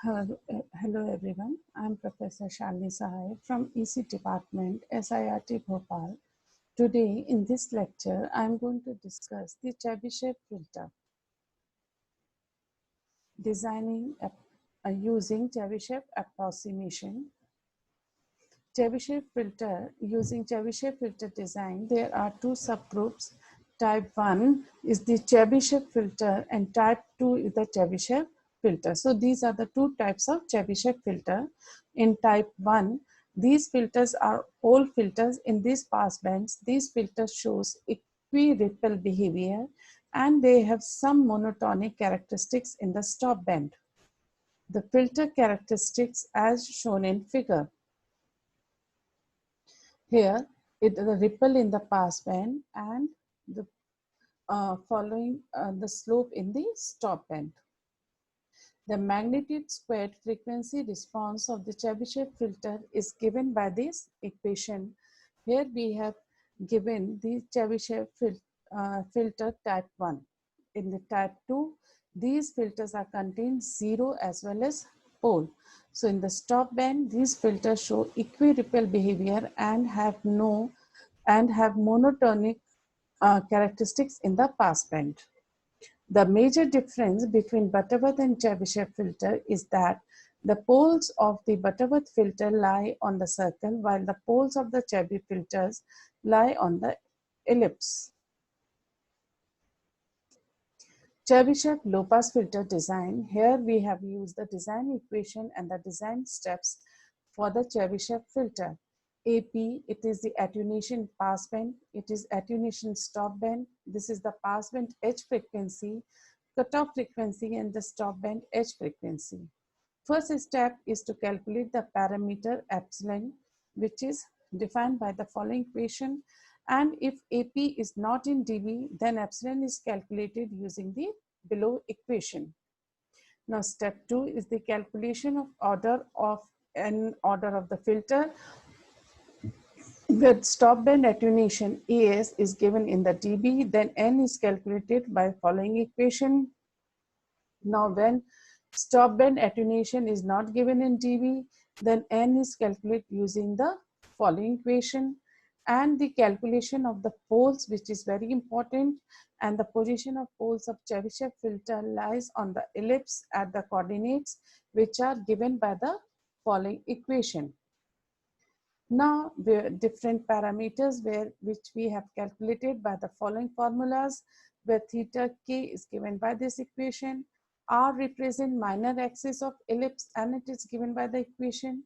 Hello everyone. I'm Professor Shalini Sahai from EC Department, SIRT Bhopal. Today in this lecture, I'm going to discuss the Chebyshev filter, designing using Chebyshev approximation. Chebyshev filter, using Chebyshev filter design, there are two subgroups. Type 1 is the Chebyshev filter and type 2 is the Chebyshev filter. So these are the two types of Chebyshev filter. In type 1, these filters are all filters in these passbands. These filters shows equi-ripple behavior and they have some monotonic characteristics in the stop band. The filter characteristics as shown in figure. Here, it is a ripple in the passband and the following the slope in the stop band. The magnitude squared frequency response of the Chebyshev filter is given by this equation. Here we have given the Chebyshev filter type 1. In the type 2, these filters are contained 0 as well as pole. So in the stop band, these filters show equi-ripple behavior and have monotonic characteristics in the passband. The major difference between Butterworth and Chebyshev filter is that the poles of the Butterworth filter lie on the circle while the poles of the Chebyshev filters lie on the ellipse. Chebyshev low-pass filter design. Here we have used the design equation and the design steps for the Chebyshev filter. AP, it is the attenuation passband, it is attenuation stop band, this is the passband H frequency, cutoff frequency and the stop band H frequency. First step is to calculate the parameter epsilon, which is defined by the following equation. And if AP is not in dB, then epsilon is calculated using the below equation. Now, step 2 is the calculation of order of the filter. With stop band attenuation, AS is given in the dB, then N is calculated by following equation. Now, when stop band attenuation is not given in dB, then N is calculated using the following equation, and the calculation of the poles, which is very important, and the position of poles of Chebyshev filter lies on the ellipse at the coordinates which are given by the following equation. Now, the different parameters which we have calculated by the following formulas, where theta k is given by this equation, r represent minor axis of ellipse and it is given by the equation.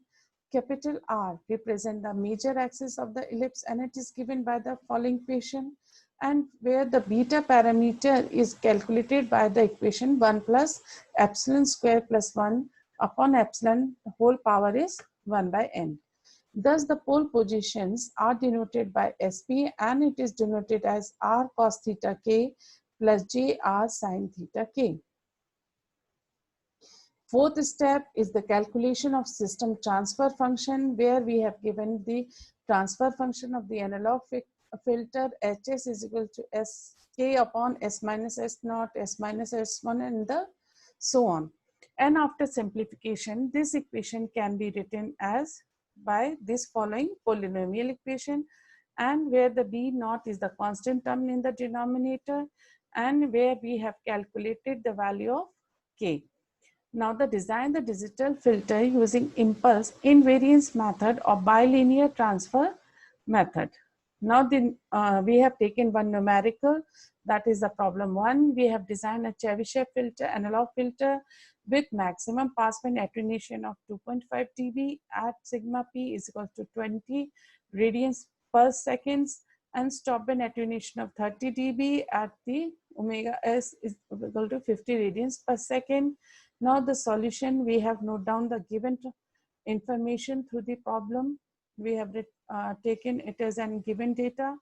Capital R represent the major axis of the ellipse and it is given by the following equation. And where the beta parameter is calculated by the equation 1 plus epsilon square plus 1 upon epsilon whole power is 1 by n. Thus, the pole positions are denoted by SP and it is denoted as R cos theta k plus JR sin theta k. Fourth step is the calculation of system transfer function, where we have given the transfer function of the analog filter HS is equal to SK upon S minus S naught, S minus S1 and so on. And after simplification, this equation can be written as by this following polynomial equation, and where the B naught is the constant term in the denominator and where we have calculated the value of K. Now design the digital filter using impulse invariance method or bilinear transfer method. Now we have taken one numerical, that is the problem 1. We have designed a Chebyshev filter, analog filter with maximum passband attenuation of 2.5 dB at sigma p is equal to 20 radians per second and stop band attenuation of 30 dB at the omega s is equal to 50 radians per second. Now the solution, we have noted down the given information through the problem. We have taken it as an given data.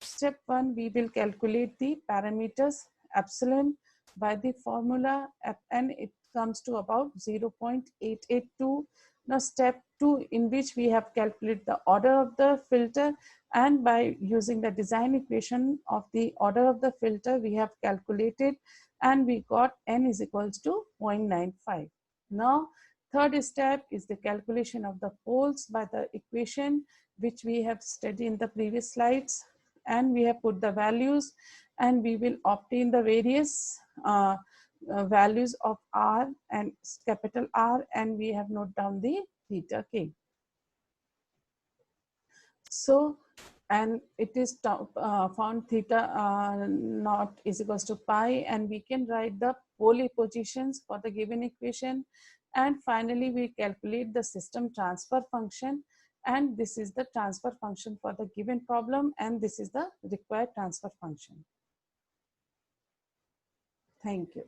Step 1, we will calculate the parameters epsilon by the formula and it comes to about 0.882. Now step 2, in which we have calculated the order of the filter, and by using the design equation of the order of the filter we have calculated and we got n is equals to 0.95. Now Third step is the calculation of the poles by the equation which we have studied in the previous slides, and we have put the values, and we will obtain the various values of R and capital R, and we have noted down the theta k. So, and it is found theta naught is equals to pi, and we can write the pole positions for the given equation. And finally, we calculate the system transfer function, and this is the transfer function for the given problem, and this is the required transfer function. Thank you.